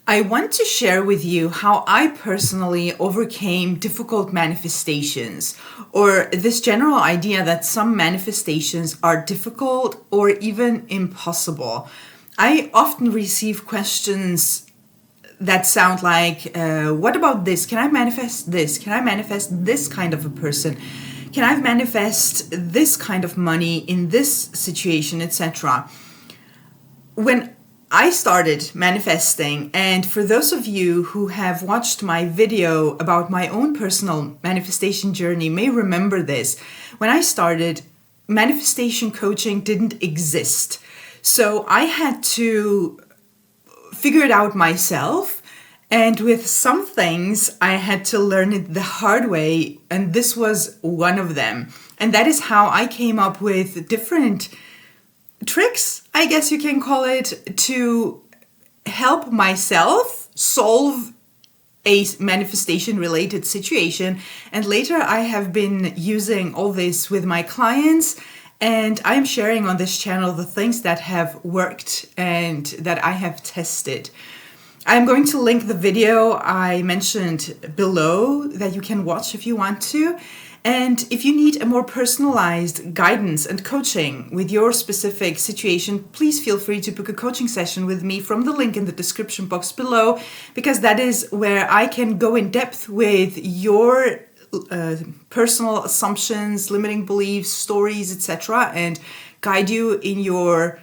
I want to share with you how I personally overcame difficult manifestations, or this general idea that some manifestations are difficult or even impossible. I often receive questions that sound like, what about this? Can I manifest this? Can I manifest this kind of a person? Can I manifest this kind of money in this situation, etc.? When I started manifesting, and for those of you who have watched my video about my own personal manifestation journey may remember this. When I started, manifestation coaching didn't exist. So I had to figure it out myself. And with some things, I had to learn it the hard way. And this was one of them. And that is how I came up with different tricks, I guess you can call it, to help myself solve a manifestation related situation. And later I have been using all this with my clients, and I'm sharing on this channel the things that have worked and that I have tested. I'm going to link the video I mentioned below that you can watch if you want to. And if you need a more personalized guidance and coaching with your specific situation, please feel free to book a coaching session with me from the link in the description box below, because that is where I can go in depth with your personal assumptions, limiting beliefs, stories, etc., and guide you in your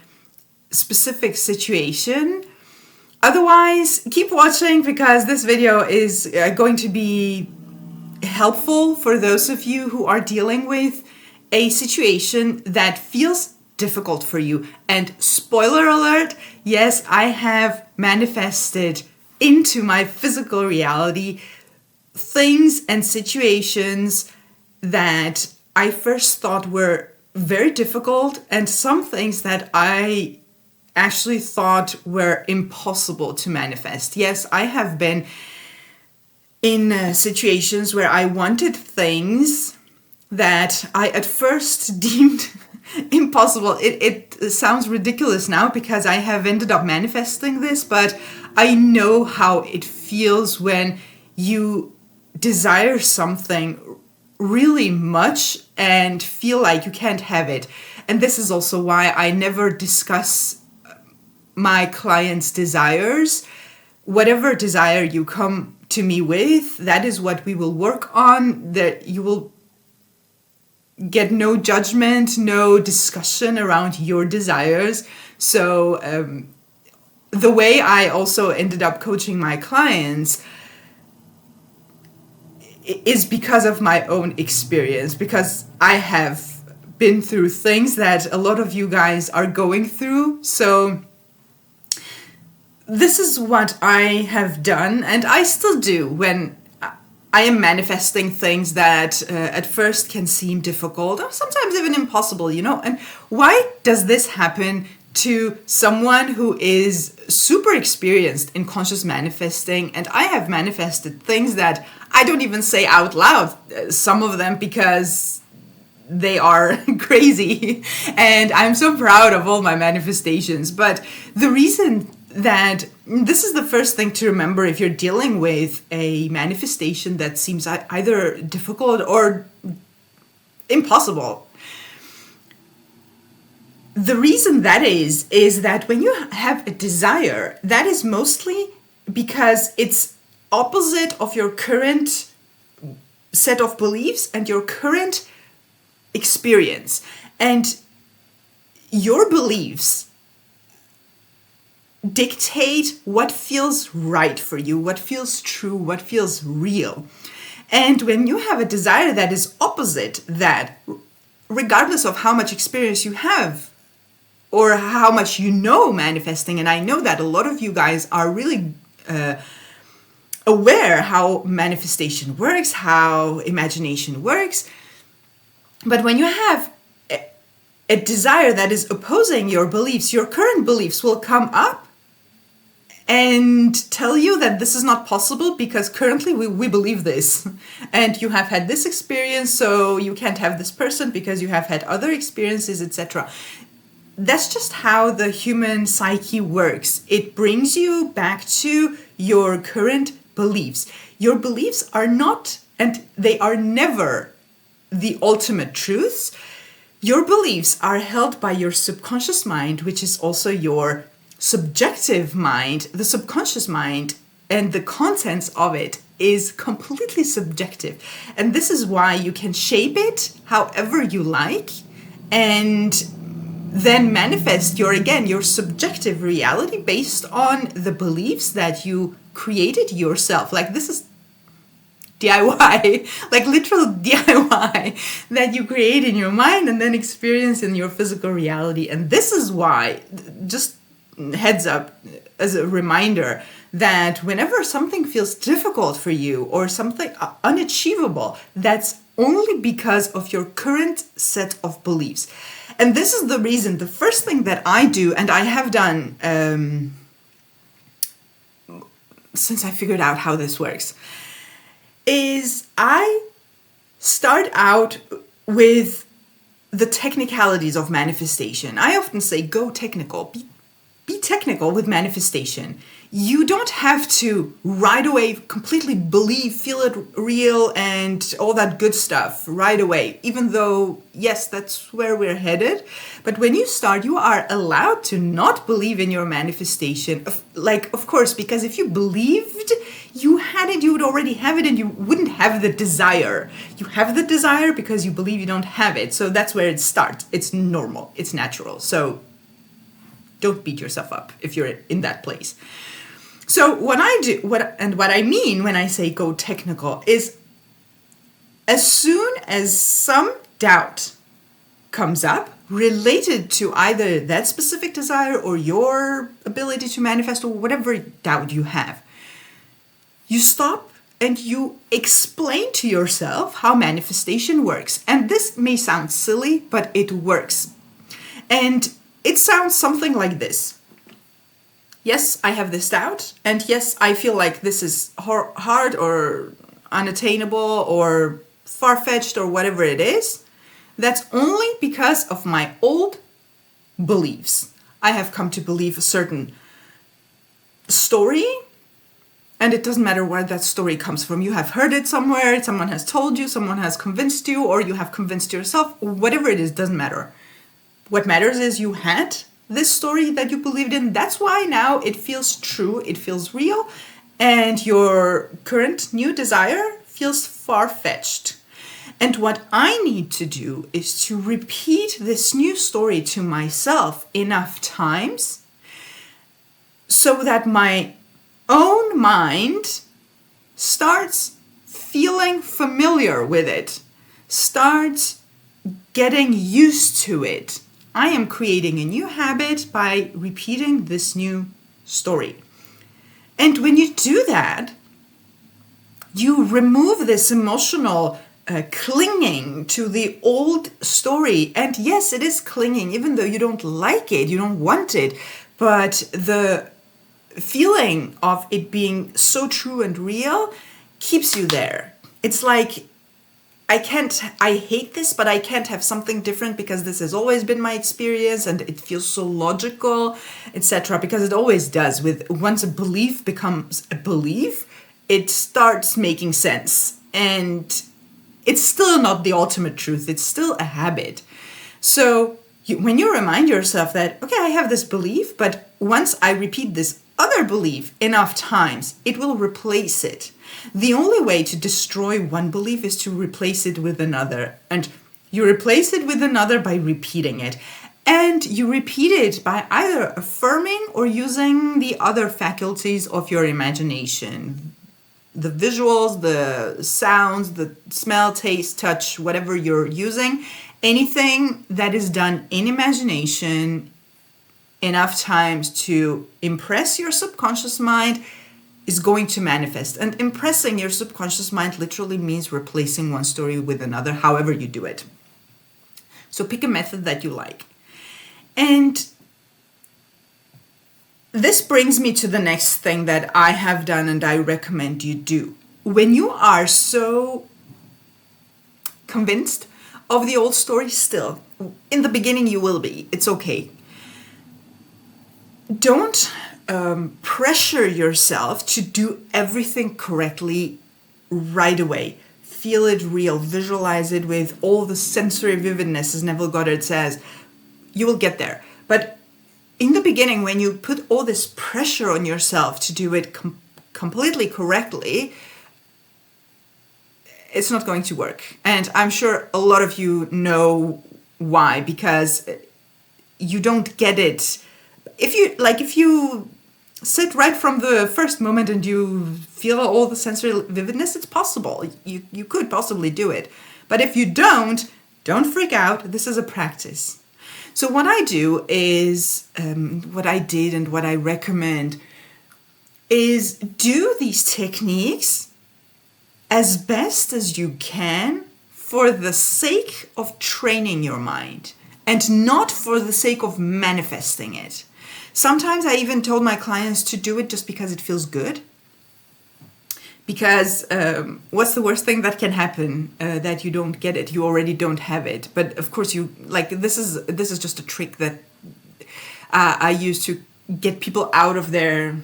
specific situation. Otherwise, keep watching, because this video is going to be helpful for those of you who are dealing with a situation that feels difficult for you. And spoiler alert, yes, I have manifested into my physical reality things and situations that I first thought were very difficult, and some things that I actually thought were impossible to manifest. Yes, I have been in situations where I wanted things that I at first deemed impossible. It sounds ridiculous now because I have ended up manifesting this, but I know how it feels when you desire something really much and feel like you can't have it. And this is also why I never discuss my clients' desires. Whatever desire you come to me with, that is what we will work on. That you will get no judgment, no discussion around your desires. So the way I also ended up coaching my clients is because of my own experience, because I have been through things that a lot of you guys are going through. So this is what I have done, and I still do when I am manifesting things that at first can seem difficult or sometimes even impossible, you know. And why does this happen to someone who is super experienced in conscious manifesting? And I have manifested things that I don't even say out loud, some of them, because they are crazy. And I'm so proud of all my manifestations. But the reason that this is the first thing to remember if you're dealing with a manifestation that seems either difficult or impossible. The reason that is that when you have a desire, that is mostly because it's opposite of your current set of beliefs and your current experience. And your beliefs dictate what feels right for you, what feels true, what feels real. And when you have a desire that is opposite that, regardless of how much experience you have or how much you know manifesting, and I know that a lot of you guys are really aware how manifestation works, how imagination works, but when you have a desire that is opposing your beliefs, your current beliefs will come up and tell you that this is not possible because currently we believe this. And you have had this experience, so you can't have this person because you have had other experiences, etc. that's just how the human psyche works. It brings you back to your current beliefs. Your beliefs are not, and they are never, the ultimate truths. Your beliefs are held by your subconscious mind, which is also your subjective mind. The subconscious mind and the contents of it is completely subjective. And this is why you can shape it however you like and then manifest your subjective reality based on the beliefs that you created yourself. Like, this is DIY, like literal DIY that you create in your mind and then experience in your physical reality. And this is why, just heads up as a reminder, that whenever something feels difficult for you or something unachievable, that's only because of your current set of beliefs. And this is the reason, the first thing that I do, and I have done since I figured out how this works, is I start out with the technicalities of manifestation. I often say, go technical, be technical with manifestation. You don't have to right away completely believe, feel it real, and all that good stuff right away, even though, yes, that's where we're headed. But when you start, you are allowed to not believe in your manifestation. Of course, because if you believed you had it, you would already have it, and you wouldn't have the desire. You have the desire because you believe you don't have it. So that's where it starts. It's normal. It's natural. So don't beat yourself up if you're in that place. So what I mean when I say go technical is, as soon as some doubt comes up related to either that specific desire or your ability to manifest or whatever doubt you have, you stop and you explain to yourself how manifestation works. And this may sound silly, but it works. And it sounds something like this. Yes, I have this doubt, and yes, I feel like this is hard or unattainable or far-fetched or whatever it is. That's only because of my old beliefs. I have come to believe a certain story, and it doesn't matter where that story comes from. You have heard it somewhere, someone has told you, someone has convinced you, or you have convinced yourself, whatever it is, doesn't matter. What matters is you had this story that you believed in. That's why now it feels true, it feels real, and your current new desire feels far-fetched. And what I need to do is to repeat this new story to myself enough times so that my own mind starts feeling familiar with it, starts getting used to it. I am creating a new habit by repeating this new story. And when you do that, you remove this emotional clinging to the old story. And yes, it is clinging, even though you don't like it, you don't want it. But the feeling of it being so true and real keeps you there. It's like, I hate this, but I can't have something different because this has always been my experience and it feels so logical, etc. Because it always does. Once a belief becomes a belief, it starts making sense. And it's still not the ultimate truth. It's still a habit. So when you remind yourself that, okay, I have this belief, but once I repeat this other belief enough times, it will replace it. The only way to destroy one belief is to replace it with another. And you replace it with another by repeating it. And you repeat it by either affirming or using the other faculties of your imagination. The visuals, the sounds, the smell, taste, touch, whatever you're using. Anything that is done in imagination enough times to impress your subconscious mind is going to manifest. And impressing your subconscious mind literally means replacing one story with another, however you do it. So pick a method that you like. And this brings me to the next thing that I have done and I recommend you do. When you are so convinced of the old story still, in the beginning you will be, it's okay. don't pressure yourself to do everything correctly right away. Feel it real, visualize it with all the sensory vividness, as Neville Goddard says. You will get there. But in the beginning, when you put all this pressure on yourself to do it completely correctly, it's not going to work. And I'm sure a lot of you know why, because you don't get it. If you sit right from the first moment and you feel all the sensory vividness, it's possible. You could possibly do it. But if you don't freak out. This is a practice. So what I do is, what I did and what I recommend is do these techniques as best as you can for the sake of training your mind and not for the sake of manifesting it. Sometimes I even told my clients to do it just because it feels good. Because what's the worst thing that can happen? That you don't get it. You already don't have it. But of course, this is just a trick that I use to get people out of their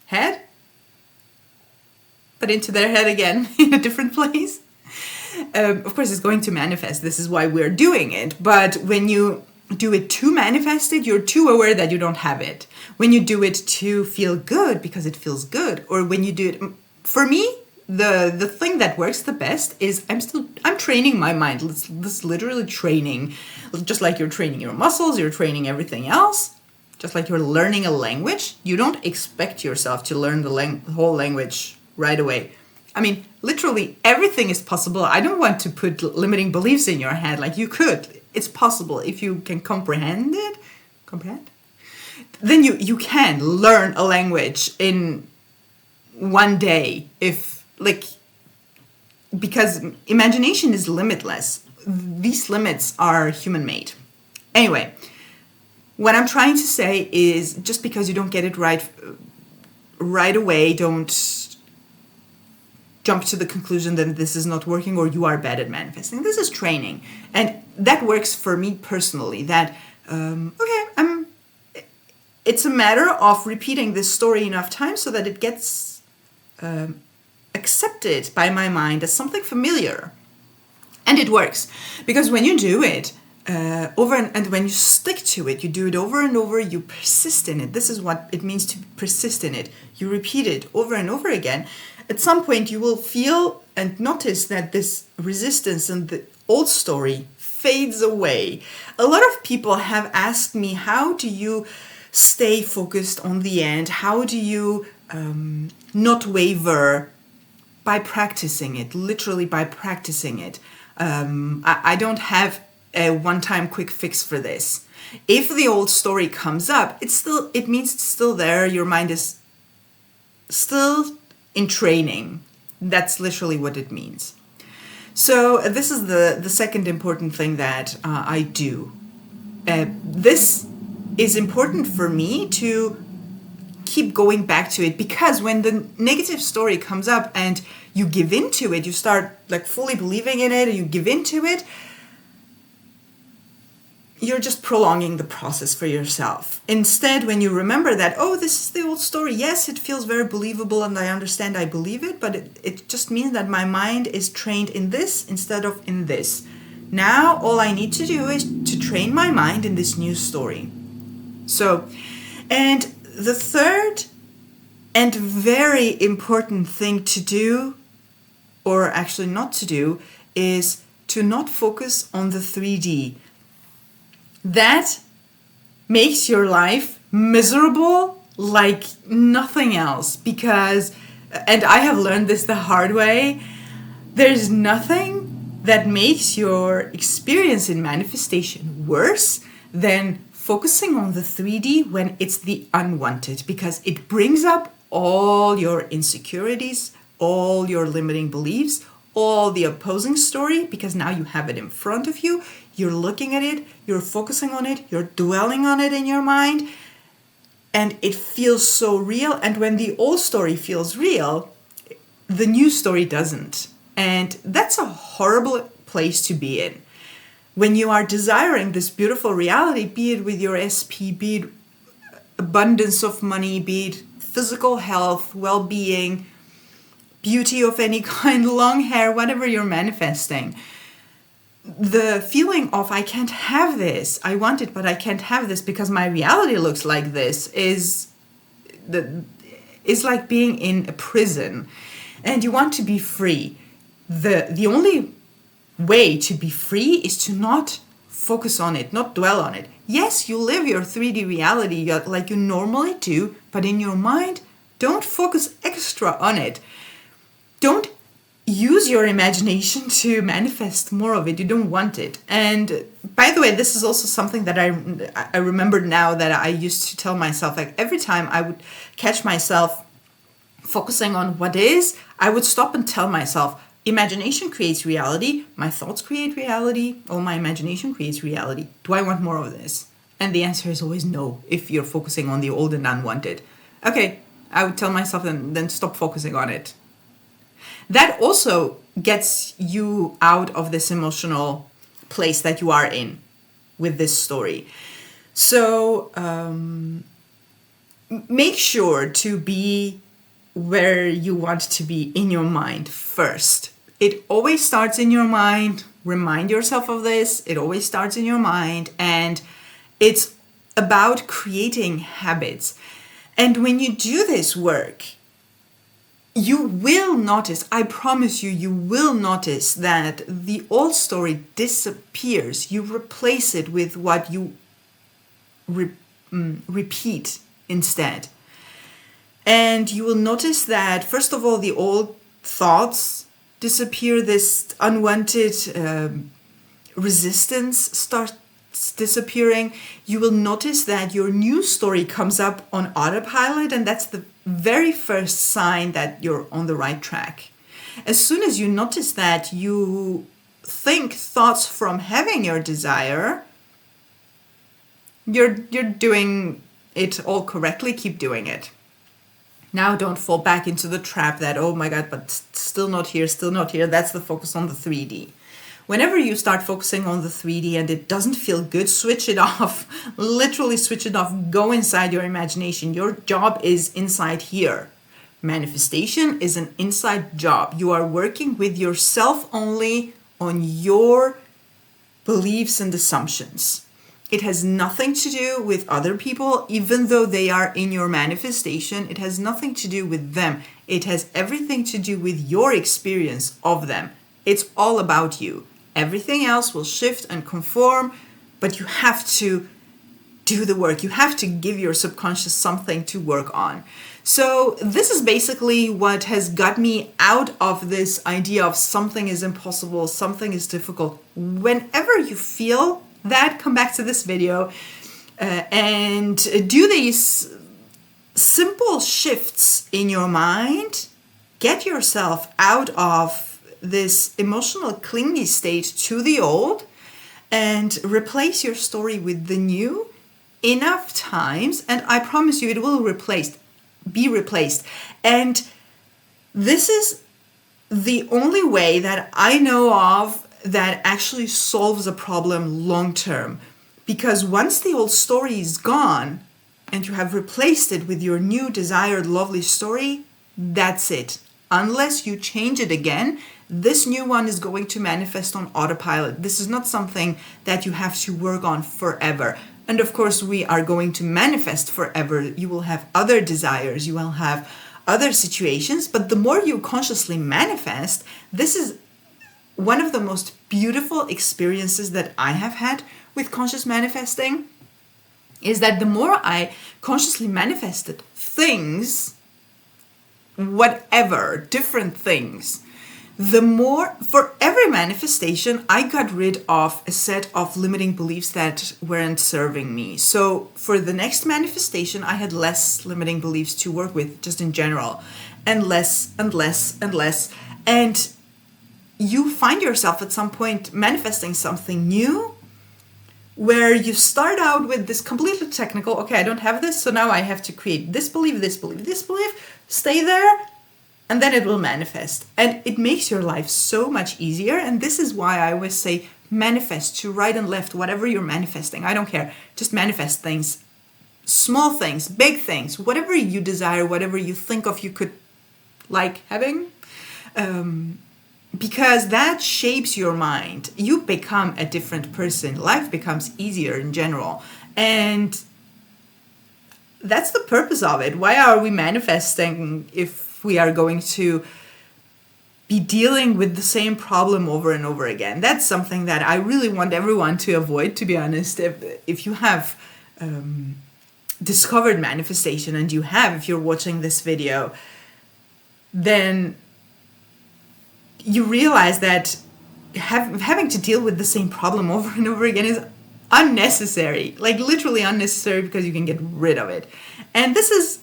head, but into their head again in a different place. Of course, it's going to manifest. This is why we're doing it. But when you do it to manifest it, you're too aware that you don't have it. When you do it to feel good because it feels good, or when you do it, for me, the thing that works the best is I'm training my mind. This literally training, just like you're training your muscles, you're training everything else. Just like you're learning a language, you don't expect yourself to learn the whole language right away. I mean, literally everything is possible. I don't want to put limiting beliefs in your head. Like, you could. It's possible if you can comprehend it. Comprehend? Then you can learn a language in one day. Because imagination is limitless. These limits are human-made. Anyway, what I'm trying to say is, just because you don't get it right away, don't jump to the conclusion that this is not working or you are bad at manifesting. This is training. And that works for me personally. That, it's a matter of repeating this story enough times so that it gets accepted by my mind as something familiar. And it works. Because when you do it, over and when you stick to it, you do it over and over, you persist in it. This is what it means to persist in it. You repeat it over and over again. At some point, you will feel and notice that this resistance and the old story fades away. A lot of people have asked me, how do you stay focused on the end? How do you not waver? By practicing it, literally by practicing it. I don't have a one-time quick fix for this. If the old story comes up, it means it's still there. Your mind is still in training. That's literally what it means. So this is the second important thing that I do. This is important for me to keep going back to it, because when the negative story comes up and you give into it, you start fully believing in it, and you give into it, you're just prolonging the process for yourself. Instead, when you remember that, oh, this is the old story. Yes, it feels very believable and I understand, I believe it, but it just means that my mind is trained in this instead of in this. Now, all I need to do is to train my mind in this new story. So, and the third and very important thing to do, or actually not to do, is to not focus on the 3D. That makes your life miserable like nothing else, because, and I have learned this the hard way, there's nothing that makes your experience in manifestation worse than focusing on the 3D when it's the unwanted, because it brings up all your insecurities, all your limiting beliefs, all the opposing story, because now you have it in front of you, you're looking at it, you're focusing on it, you're dwelling on it in your mind, and it feels so real. And when the old story feels real, the new story doesn't. And that's a horrible place to be in. When you are desiring this beautiful reality, be it with your SP, be it abundance of money, be it physical health, well-being, beauty of any kind, long hair, whatever you're manifesting. The feeling of I can't have this, I want it, but I can't have this because my reality looks like this is like being in a prison, and you want to be free. The only way to be free is to not focus on it, not dwell on it. Yes, you live your 3D reality like you normally do, but in your mind, don't focus extra on it. Don't use your imagination to manifest more of it. You don't want it. And by the way, this is also something that I remember now that I used to tell myself, like every time I would catch myself focusing on what is, I would stop and tell myself, imagination creates reality, my thoughts create reality, or my imagination creates reality. Do I want more of this? And the answer is always no, if you're focusing on the old and unwanted. Okay, I would tell myself then stop focusing on it. That also gets you out of this emotional place that you are in with this story. So make sure to be where you want to be in your mind first. It always starts in your mind. Remind yourself of this. It always starts in your mind. And it's about creating habits. And when you do this work, you will notice, I promise you, you will notice that the old story disappears. You replace it with what you repeat instead. And you will notice that, first of all, the old thoughts disappear. This unwanted resistance starts disappearing. You will notice that your new story comes up on autopilot, and that's the very first sign that you're on the right track. As soon as you notice that you think thoughts from having your desire, you're doing it all correctly. Keep doing it. Now don't fall back into the trap that, oh my God, but still not here, still not here. That's the focus on the 3D. Whenever you start focusing on the 3D and it doesn't feel good, switch it off. Literally switch it off. Go inside your imagination. Your job is inside here. Manifestation is an inside job. You are working with yourself only on your beliefs and assumptions. It has nothing to do with other people, even though they are in your manifestation. It has nothing to do with them. It has everything to do with your experience of them. It's all about you. Everything else will shift and conform, but you have to do the work. You have to give your subconscious something to work on. So this is basically what has got me out of this idea of something is impossible, something is difficult. Whenever you feel that, come back to this video and do these simple shifts in your mind. Get yourself out of this emotional clingy state to the old and replace your story with the new enough times, and I promise you it will be replaced. And this is the only way that I know of that actually solves a problem long term, because once the old story is gone and you have replaced it with your new desired lovely story, that's it. Unless you change it again, this new one is going to manifest on autopilot. This is not something that you have to work on forever. And of course, we are going to manifest forever. You will have other desires, you will have other situations, but the more you consciously manifest, this is one of the most beautiful experiences that I have had with conscious manifesting, is that the more I consciously manifested things, whatever, different things, the more, for every manifestation, I got rid of a set of limiting beliefs that weren't serving me. So for the next manifestation, I had less limiting beliefs to work with, just in general, and less and less and less. And you find yourself at some point manifesting something new, where you start out with this completely technical, okay, I don't have this, so now I have to create this belief, this belief, this belief, stay there, and then it will manifest. And it makes your life so much easier. And this is why I always say manifest to right and left, whatever you're manifesting. I don't care. Just manifest things. small things, big things, whatever you desire, whatever you think of you could like having, because that shapes your mind. You become a different person. Life becomes easier in general. And that's the purpose of it. Why are we manifesting if we are going to be dealing with the same problem over and over again? That's something that I really want everyone to avoid, to be honest. If you have discovered manifestation, and you have, if you're watching this video, then you realize that having to deal with the same problem over and over again is unnecessary, like literally unnecessary, because you can get rid of it. And this is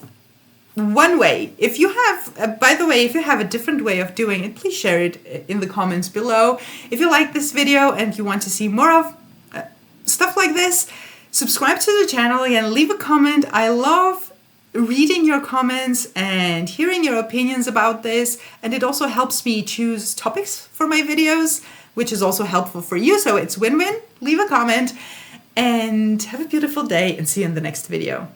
one way. If you have, by the way, if you have a different way of doing it, please share it in the comments below. If you like this video and you want to see more of stuff like this, subscribe to the channel and leave a comment. I love reading your comments and hearing your opinions about this, and it also helps me choose topics for my videos, which is also helpful for you, so it's win-win. Leave a comment and have a beautiful day, and see you in the next video.